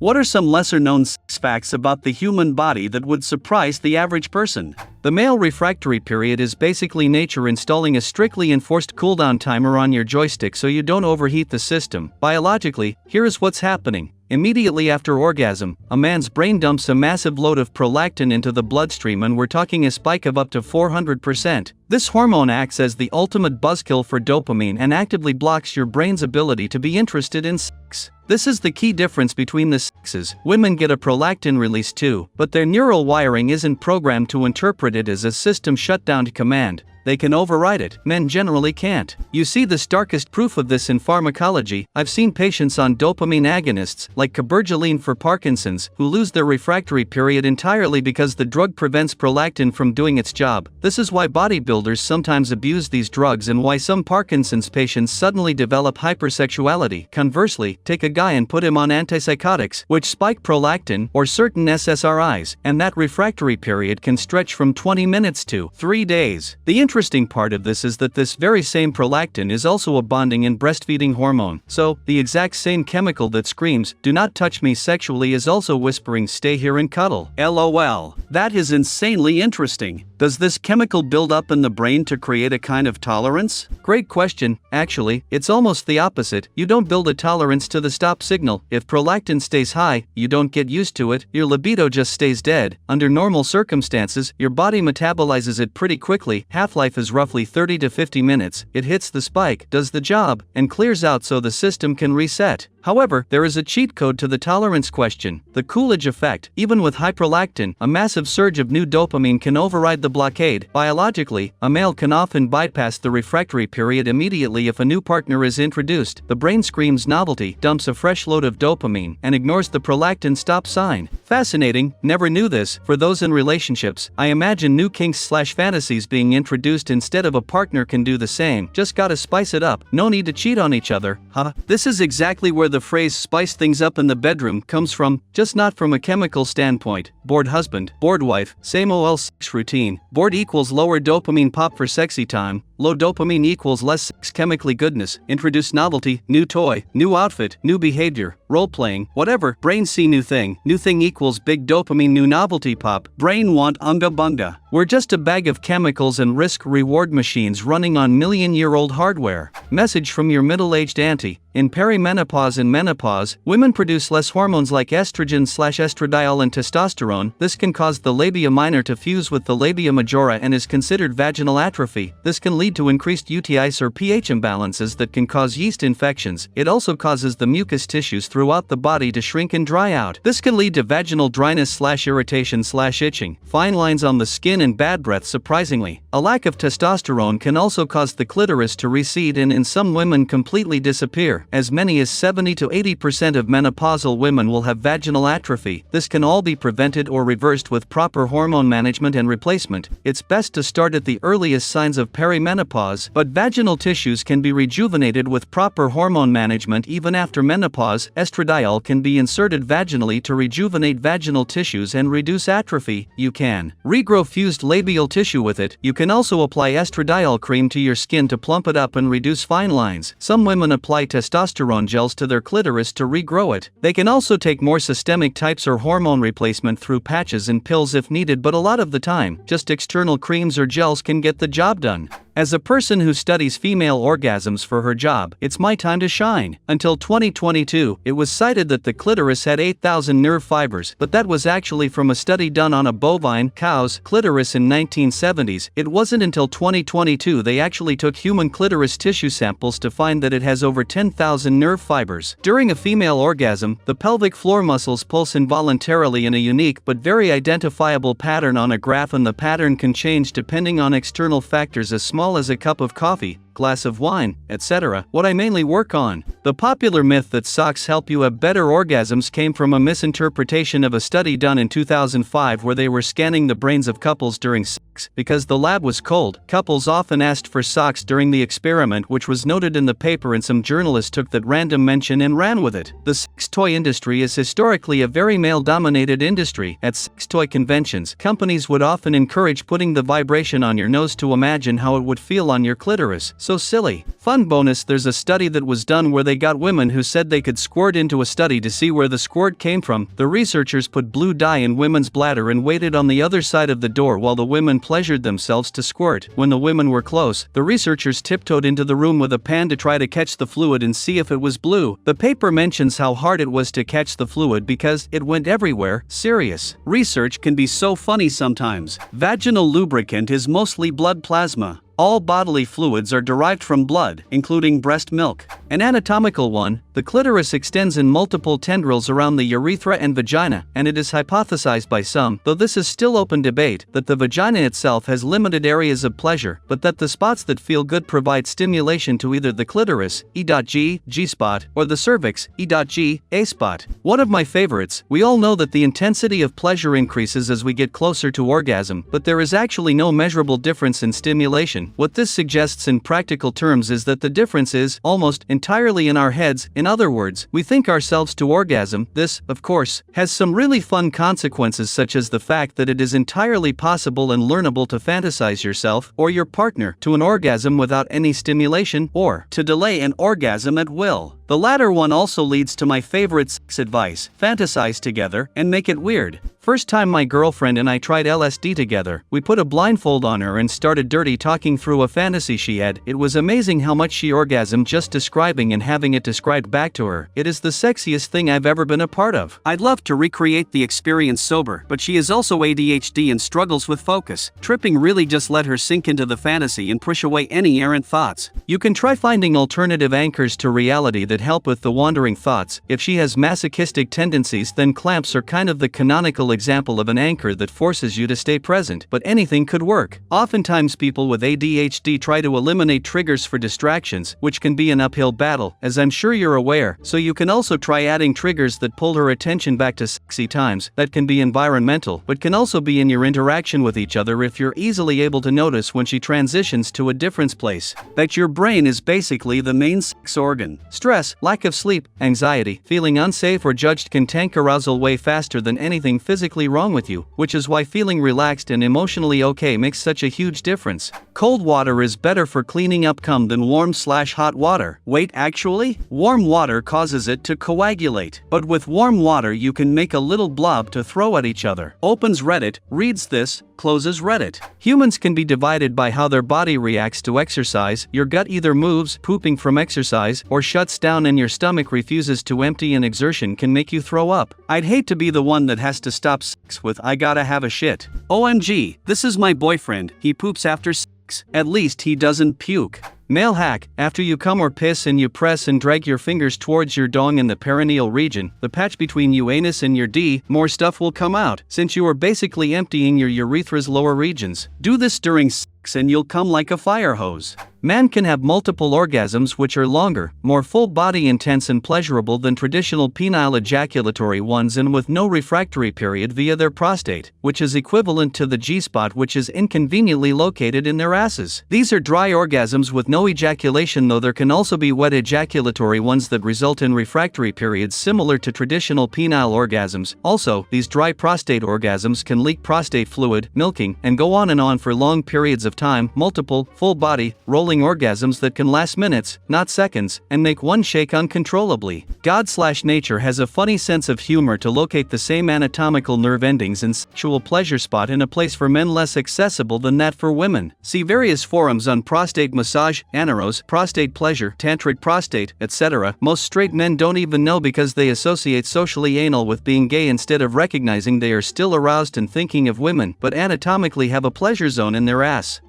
What are some lesser-known sex facts about the human body that would surprise the average person? The male refractory period is basically nature installing a strictly enforced cooldown timer on your joystick so you don't overheat the system. Biologically, here is what's happening. Immediately after orgasm, a man's brain dumps a massive load of prolactin into the bloodstream, and we're talking a spike of up to 400%. This hormone acts as the ultimate buzzkill for dopamine and actively blocks your brain's ability to be interested in sex. This is the key difference between the sexes. Women get a prolactin release too, but their neural wiring isn't programmed to interpret it as a system shutdown command. They can override it. Men generally can't. You see the starkest proof of this in pharmacology. I've seen patients on dopamine agonists, like cabergoline for Parkinson's, who lose their refractory period entirely because the drug prevents prolactin from doing its job. This is why bodybuilders sometimes abuse these drugs and why some Parkinson's patients suddenly develop hypersexuality. Conversely, take a guy and put him on antipsychotics, which spike prolactin, or certain SSRIs, and that refractory period can stretch from 20 minutes to 3 days. The interesting part of this is that this very same prolactin is also a bonding and breastfeeding hormone. So, the exact same chemical that screams, "Do not touch me sexually," is also whispering, "Stay here and cuddle." LOL. That is insanely interesting. Does this chemical build up in the brain to create a kind of tolerance? Great question. Actually, it's almost the opposite. You don't build a tolerance to the stop signal. If prolactin stays high, you don't get used to it. Your libido just stays dead. Under normal circumstances, your body metabolizes it pretty quickly. Half-life is roughly 30 to 50 minutes. It hits the spike, does the job, and clears out so the system can reset. However, there is a cheat code to the tolerance question: the Coolidge effect. Even with high prolactin, a massive surge of new dopamine can override the blockade. Biologically, a male can often bypass the refractory period immediately if a new partner is introduced. The brain screams novelty, dumps a fresh load of dopamine, and ignores the prolactin stop sign. Fascinating, never knew this. For those in relationships, I imagine new kinks/fantasies being introduced instead of a partner can do the same. Just gotta spice it up. No need to cheat on each other, huh? This is exactly where the phrase "spice things up in the bedroom" comes from, just not from a chemical standpoint. Bored husband, bored wife, same ol' sex routine. Bored equals lower dopamine pop for sexy time. Low dopamine equals less sex chemically goodness. Introduce novelty, new toy, new outfit, new behavior, role-playing, whatever. Brain see new thing. New thing equals big dopamine, new novelty pop. Brain want unga bunga. We're just a bag of chemicals and risk-reward machines running on million-year-old hardware. Message from your middle-aged auntie. In perimenopause and menopause, women produce less hormones like estrogen/estradiol and testosterone. This can cause the labia minor to fuse with the labia majora and is considered vaginal atrophy. This can lead to increased UTIs or pH imbalances that can cause yeast infections. It also causes the mucous tissues throughout the body to shrink and dry out. This can lead to vaginal dryness/irritation/itching, fine lines on the skin, and bad breath. Surprisingly, a lack of testosterone can also cause the clitoris to recede and in some women completely disappear. As many as 70 to 80% of menopausal women will have vaginal atrophy. This can all be prevented or reversed with proper hormone management and replacement. It's best to start at the earliest signs of perimenopause, but vaginal tissues can be rejuvenated with proper hormone management even after menopause. Estradiol can be inserted vaginally to rejuvenate vaginal tissues and reduce atrophy. You can regrow fused labial tissue with it. You can also apply estradiol cream to your skin to plump it up and reduce fine lines. Some women apply testosterone gels to their clitoris to regrow it. They can also take more systemic types or hormone replacement through patches and pills if needed, but a lot of the time, just external creams or gels can get the job done. As a person who studies female orgasms for her job, it's my time to shine. Until 2022, it was cited that the clitoris had 8,000 nerve fibers, but that was actually from a study done on a bovine cow's clitoris in 1970s. It wasn't until 2022 they actually took human clitoris tissue samples to find that it has over 10,000 nerve fibers. During a female orgasm, the pelvic floor muscles pulse involuntarily in a unique but very identifiable pattern on a graph, and the pattern can change depending on external factors as small as a cup of coffee, glass of wine, etc. What I mainly work on. The popular myth that socks help you have better orgasms came from a misinterpretation of a study done in 2005 where they were scanning the brains of couples during sex. Because the lab was cold, couples often asked for socks during the experiment, which was noted in the paper, and some journalists took that random mention and ran with it. The sex toy industry is historically a very male-dominated industry. At sex toy conventions, companies would often encourage putting the vibration on your nose to imagine how it would feel on your clitoris. So So silly. Fun bonus, there's a study that was done where they got women who said they could squirt into a study to see where the squirt came from. The researchers put blue dye in women's bladder and waited on the other side of the door while the women pleasured themselves to squirt. When the women were close, the researchers tiptoed into the room with a pan to try to catch the fluid and see if it was blue. The paper mentions how hard it was to catch the fluid because it went everywhere. Serious. Research can be so funny sometimes. Vaginal lubricant is mostly blood plasma. All bodily fluids are derived from blood, including breast milk. An anatomical one, the clitoris extends in multiple tendrils around the urethra and vagina, and it is hypothesized by some, though this is still open debate, that the vagina itself has limited areas of pleasure, but that the spots that feel good provide stimulation to either the clitoris, E.G, G-spot, or the cervix, E.G, A-spot. One of my favorites, we all know that the intensity of pleasure increases as we get closer to orgasm, but there is actually no measurable difference in stimulation. What this suggests in practical terms is that the difference is almost entirely in our heads. In other words, we think ourselves to orgasm. This, of course, has some really fun consequences, such as the fact that it is entirely possible and learnable to fantasize yourself or your partner to an orgasm without any stimulation, or to delay an orgasm at will. The latter one also leads to my favorite sex advice: fantasize together and make it weird. First time my girlfriend and I tried LSD together, we put a blindfold on her and started dirty talking through a fantasy she had. It was amazing how much she orgasmed just describing and having it described back to her. It is the sexiest thing I've ever been a part of. I'd love to recreate the experience sober, but she is also ADHD and struggles with focus. Tripping really just let her sink into the fantasy and push away any errant thoughts. You can try finding alternative anchors to reality that help with the wandering thoughts. If she has masochistic tendencies, then clamps are kind of the canonical example of an anchor that forces you to stay present, but anything could work. Oftentimes people with ADHD try to eliminate triggers for distractions, which can be an uphill battle, as I'm sure you're aware, so you can also try adding triggers that pull her attention back to sexy times. That can be environmental, but can also be in your interaction with each other if you're easily able to notice when she transitions to a different place. That your brain is basically the main sex organ. Stress, lack of sleep, anxiety, feeling unsafe or judged can tank arousal way faster than anything physically wrong with you, which is why feeling relaxed and emotionally okay makes such a huge difference. Cold water is better for cleaning up cum than warm/hot water. Wait, actually? Warm water causes it to coagulate. But with warm water you can make a little blob to throw at each other. Opens Reddit, reads this, closes Reddit. Humans can be divided by how their body reacts to exercise. Your gut either moves, pooping from exercise, or shuts down and your stomach refuses to empty, and exertion can make you throw up. I'd hate to be the one that has to stop sex with "I gotta have a shit." OMG, this is my boyfriend, he poops after sex. At least he doesn't puke. Male hack: after you come or piss and you press and drag your fingers towards your dong in the perineal region, the patch between your anus and your D, more stuff will come out, since you are basically emptying your urethra's lower regions. Do this during sex and you'll come like a fire hose. Man can have multiple orgasms which are longer, more full-body intense and pleasurable than traditional penile ejaculatory ones, and with no refractory period via their prostate, which is equivalent to the G-spot, which is inconveniently located in their asses. These are dry orgasms with no ejaculation, though there can also be wet ejaculatory ones that result in refractory periods similar to traditional penile orgasms. Also, these dry prostate orgasms can leak prostate fluid, milking, and go on and on for long periods of time. Multiple, full-body, rolling orgasms that can last minutes, not seconds, and make one shake uncontrollably. God/nature has a funny sense of humor to locate the same anatomical nerve endings and sexual pleasure spot in a place for men less accessible than that for women. See various forums on prostate massage, anaros, prostate pleasure, tantric prostate, etc. Most straight men don't even know because they associate socially anal with being gay instead of recognizing they are still aroused and thinking of women, but anatomically have a pleasure zone in their ass.